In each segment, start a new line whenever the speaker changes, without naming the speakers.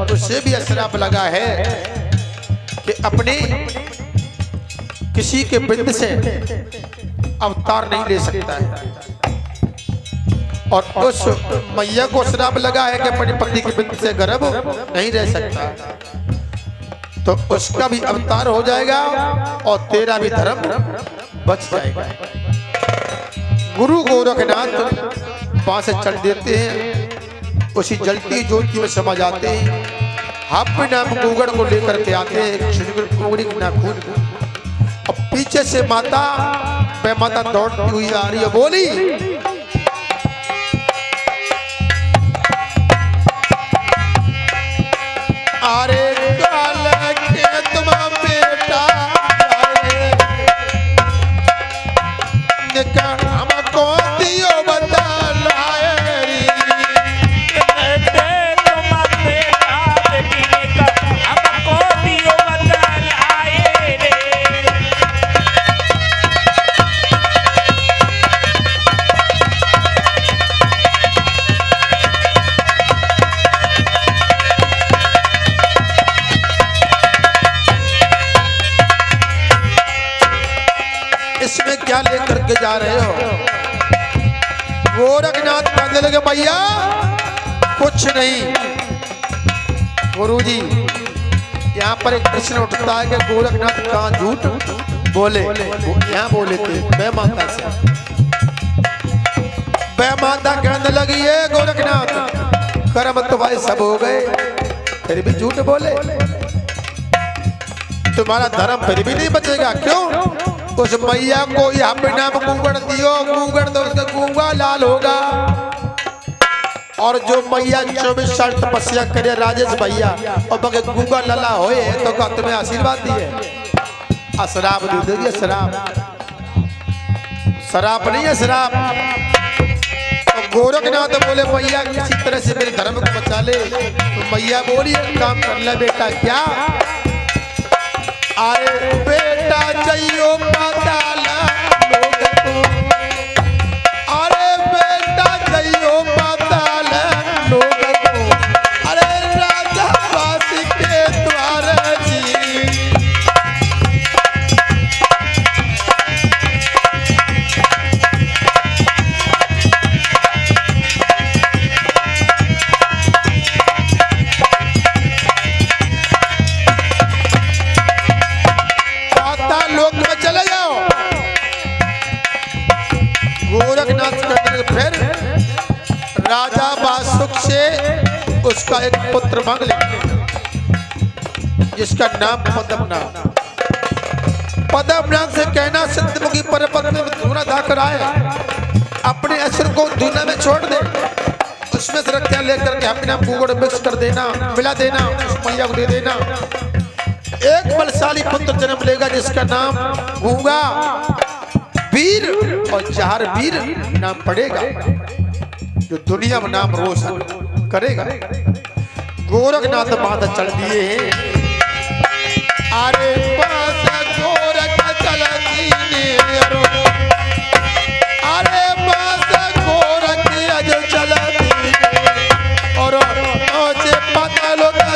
और उसे भी श्राप लगा है कि अपने किसी के बिंद से अवतार नहीं ले सकता है। और उस मैया को श्राप लगा है कि अपने पति के बिंद से गर्भ नहीं रह सकता, तो उसका भी अवतार हो जाएगा और तेरा भी धर्म बच जाएगा। गुरु गोरखनाथ वहां से चल देते हैं, उसी जलती ज्योति में समा जाते हैं। हापी नाम कुगड़ को लेकर के आते हैं नाखून, और पीछे से माता पे माता दौड़ती हुई आ रही है, बोली अरे काल के तुम बेटा हमको दियो बता क्या लेकर के जा रहे हो? गोरखनाथ कहने लगे भैया कुछ नहीं। गुरुजी यहाँ पर एक प्रश्न उठता है कि गोरखनाथ कहाँ झूठ बोले? यहाँ बोले थे मैं माता से। मैं माता कहने लगी है गोरखनाथ कर्म तो भाई सब हो गए, फिर भी झूठ बोले, तुम्हारा धर्म फिर भी नहीं बचेगा। क्यों? उस मैया को यहाँ पे नाम गूगड़ दियो, गूगड़ तो उसका गूंगा लाल होगा। और जो मैया 24 साल तपस्या करे राजेश भैया और बगे गूंगा लला होए तो का तुम्हें आशीर्वाद दिए? श्राप दे देगी, श्राप नहीं है श्राप। तो गोरखनाथ बोले मैया किसी तरह से मेरे धर्म को बचा ले। तो मैया बोली एक काम कर ले बेटा। क्या? अरे बेटा जइयो पाताला लोग को, अरे बेटा जइयो पाताला लोग को, अरे राजा वासी के द्वार जी। राजा बासुक से उसका एक पुत्र मांग ले जिसका नाम पद्मनाभ। पद्मनाभ से कहना सिद्धमुखी पर्वत में धूना धाकर आए, अपने असुर को धूना में छोड़ दे, उसमें से रक्षा लेकर के अपना गूगड़ मिक्स कर देना, मिला देना, उस मैया को दे देना। एक बलशाली पुत्र जन्म लेगा जिसका नाम गूंगा वीर और 4 वीर नाम पड़ेगा, जो दुनिया में नाम रोशन करेगा। गोरखनाथ माता चल दिए हैं। अरे पास गोरख चल दिए, अरे पास गोरख अज चल दिए और मुझे पता लो जाए।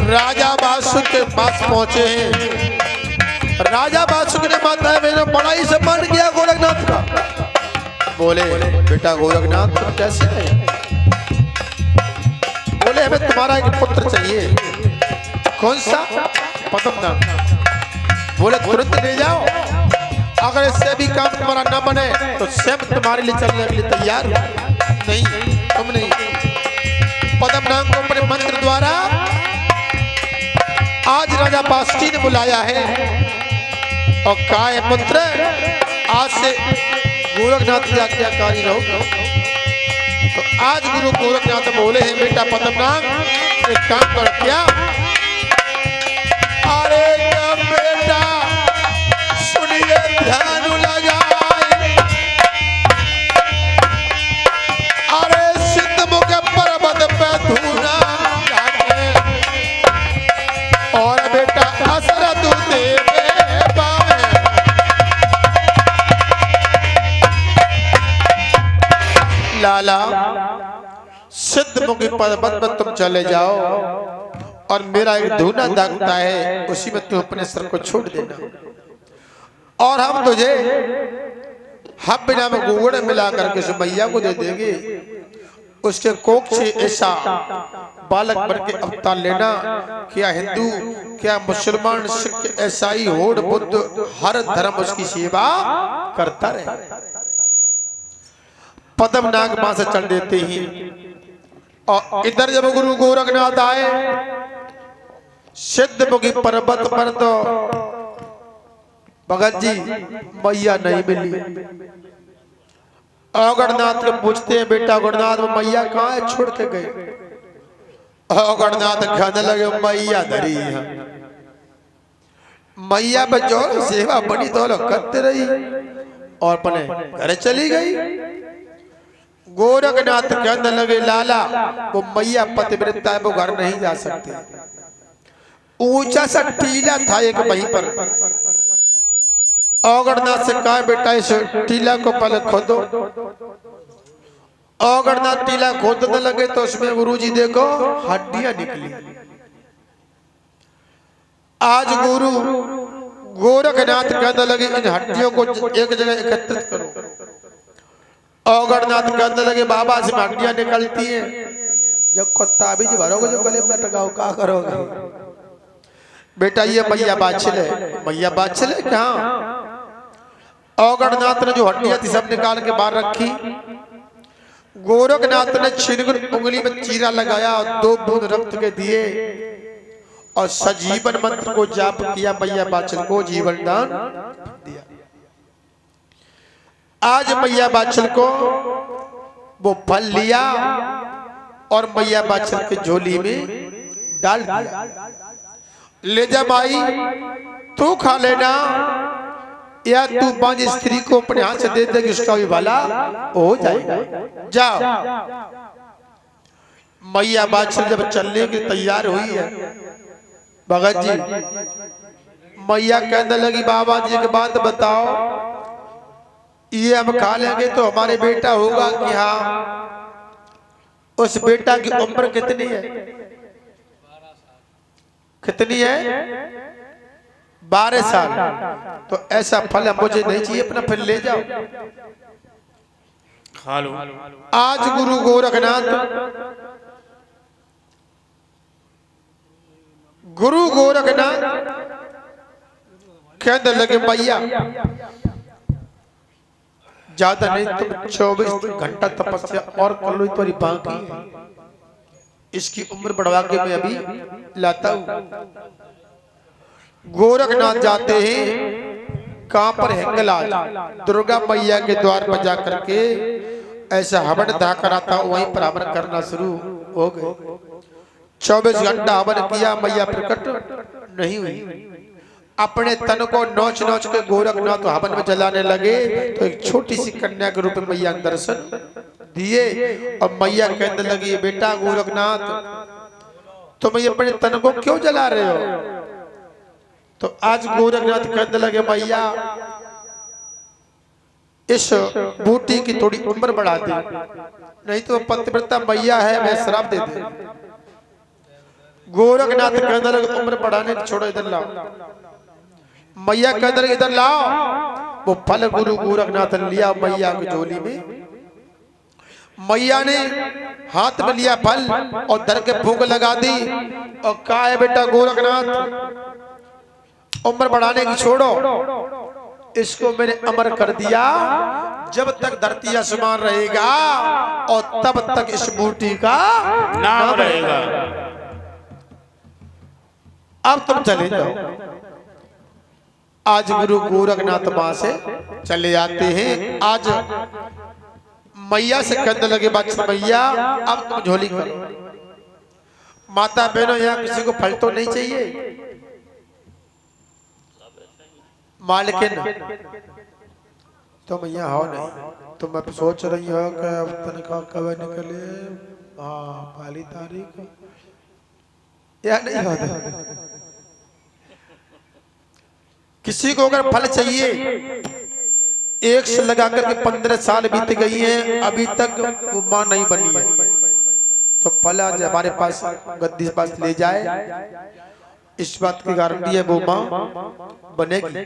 राजा बासुक के पास पहुंचे हैं। राजा बासुक ने माता है मैंने बड़ा ही सम्मान किया गोरखनाथ का। बोले बेटा गोरखनाथ तुम कैसे हैं? बोले हमें तुम्हारा एक पुत्र चाहिए। कौन सा? पद्मनाभ। बोले तुरंत ले जाओ, अगर इससे भी काम तुम्हारा न बने तो स्वयं तुम्हारे लिए चलने के लिए तैयार। नहीं तुम नहीं। पद्मनाभ को अपने मंत्र द्वारा आज राजा बासुकी ने बुलाया है और कहा है पुत्र आज से गोरखनाथ की आज्ञाकारी रहो। तो आज गुरु गोरखनाथ बोले हैं बेटा पद्मनाभ एक काम करो। क्या? और बेटा असर तू देवे पावे लाला सिद्ध मुखी पर्वत में तुम चले जाओ और मेरा एक धूना दागता है उसी में तू अपने सर को छोड़ देना और हम तुझे हम बिना में गुगड़ मिला करके उस मैया को दे देंगे उसके कोख से ऐसा बालक बन के अवतार लेना क्या हिंदू क्या मुसलमान सिख ईसाई होड़ बुद्ध हर धर्म उसकी सेवा करता रहे पद्मनाग मां से चल देते ही और इधर जब गुरु गोरखनाथ आए सिद्ध मुखी पर्वत पर तो भगत जी मैया नहीं मिली गणनाथ के पूछते हैं बेटा गणनाथ वो मैया कहाँ है छोड़ के गए गणनाथ कहने लगे मैया धरी है मैया बच्चों सेवा बड़ी तो लोग करते रही और अपने घर चली गई गोरखनाथ कहने लगे लाला वो मैया पतिव्रता है वो घर नहीं जा सकती ऊंचा सा टीला था एक वहीं पर औगड़नाथ से कहा बेटा इस टीला को पहले खोदो औगड़नाथ टीला खोदने लगे तो उसमें गुरुजी देखो हड्डियां निकली आज गुरु गोरखनाथ कहने लगे इन हड्डियों को एक जगह एकत्रित करो औगड़नाथ कहने लगे बाबा से हड्डियां निकलती हैं जब कुत्ता भी भरोगे जो गले में टकाओ क्या करोगे बेटा ये मैया बाछल है क्या औगड़नाथ ने जो हड्डियां थी सब निकाल के बाहर रखी गोरखनाथ ने छिनकर उंगली में चीरा लगाया और 2 बूंद रक्त के दिए और सजीवन मंत्र को जाप किया मैया बाछल को जीवन दान दिया आज मैया बाछल को वो फल लिया और मैया बाछल के झोली में डाल दिया ले जा माई तू खा लेना या तू बांझ स्त्री को अपने हाथ से दे देगी उसका भी भला हो जाएगा जाओ मैया बाछल जब चलने की तैयार हुई है भगत जी मैया कहने लगी बाबा जी की बात बताओ ये हम खा लेंगे तो हमारे बेटा होगा कि हाँ उस बेटा की उम्र कितनी है 12 साल तो ऐसा फल मुझे नहीं चाहिए अपना फिर ले जाओ खा लो आज गुरु गोरखनाथ कहने लगे मैया ज्यादा नहीं तुम 24 घंटा तपस्या और कर लो तुम्हारी बाकी है इसकी उम्र बढ़वा के मैं अभी लाता हूं गोरखनाथ जाते हैं कहां पर हिंगलाज दुर्गा मैया के द्वार पर जाकर के ऐसा हवन धा कराता वहीं पर हवन करना शुरू हो गए 24 घंटा हवन किया मैया प्रकट नहीं हुई अपने तन को नोच नोच के गोरखनाथ हवन में जलाने लगे तो एक छोटी सी कन्या के रूप में मैया दर्शन दिए और मैया कहने लगी बेटा गोरखनाथ तुम ये अपने तन को क्यों जला रहे हो तो आज गोरखनाथ कहने लगे मैया इस बूटी की थोड़ी उम्र बढ़ा दी नहीं तो पतिव्रता मैया है मैं श्राप दे दे गोरखनाथ कहने लगे उम्र बढ़ाने छोड़ो इधर लाओ मैया कहने लगे इधर लाओ वो फल गुरु गोरखनाथ ने लिया मैया की झोली में मैया ने हाथ में लिया फल और धर के फूंक लगा दी और कहा है बेटा गोरखनाथ उम्र बढ़ाने की छोड़ो इसको मैंने अमर कर दिया जब तक धरती आसमान रहेगा और तब तक इस बूटी का नाम रहेगा अब तुम चले जाओ आज गुरु गोरखनाथ मां से चले जाते हैं आज मैया से कहने लगे बादशाह मैया अब तुम झोली करो माता बहनों यहाँ किसी को फल तो नहीं चाहिए मालकिन तो मैया हो नहीं तो मैं सोच रही हो कि अब तनख्वाह कब निकले पहली तारीख या नहीं होता किसी को अगर फल चाहिए, एक से लगा करके 15 साल बीत गई हैं, अभी तक वो मां नहीं बनी है, तो फल आज हमारे पास गद्दी पास ले जाए, इस बात की गारंटी है वो मां बनेगी।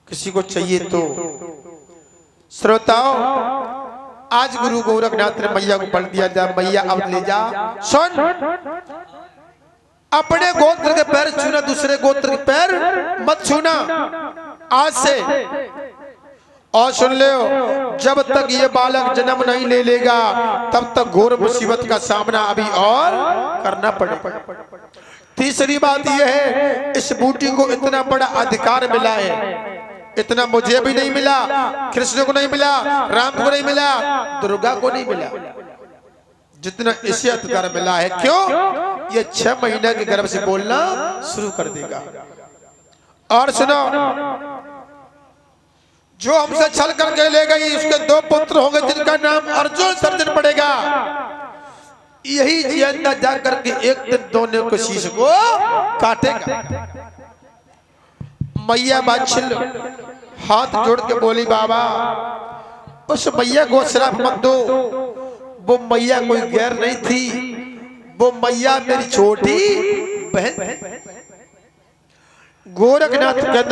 किसी को चाहिए तो श्रोताओं, आज गुरु गोरखनाथ ने मैया को पढ़ दिया जा, मैया अब ले जा। सुन, अपने गोत्र के पैर छूना, दूसरे गोत्र के पैर मत छूना आज से। और सुन लो, जब तक ये बालक जन्म नहीं ले लेगा तब तक घोर मुसीबत का सामना अभी और करना पड़ेगा। तीसरी बात यह है, इस बूटी को इतना बड़ा अधिकार मिला है, इतना मुझे भी नहीं मिला, कृष्ण को नहीं मिला, राम को नहीं मिला, दुर्गा को नहीं मिला, जितना इसे अधिकार मिला है। क्यों? ये 6 महीने के गर्भ से बोलना शुरू कर देगा। और सुनो, जो हमसे छल करके ले गई, उसके 2 पुत्र होंगे जिनका नाम अर्जुन सर्जन पड़ेगा। यही जिंदा जा करके एक दिन दोनों को शीश को काटेगा। मैया बाछिल हाथ जोड़ के बोली, बाबा उस मैया को श्राप मत दो, वो मैया कोई गैर नहीं थी, वो मैया मेरी छोटी बहन। गोरखनाथ के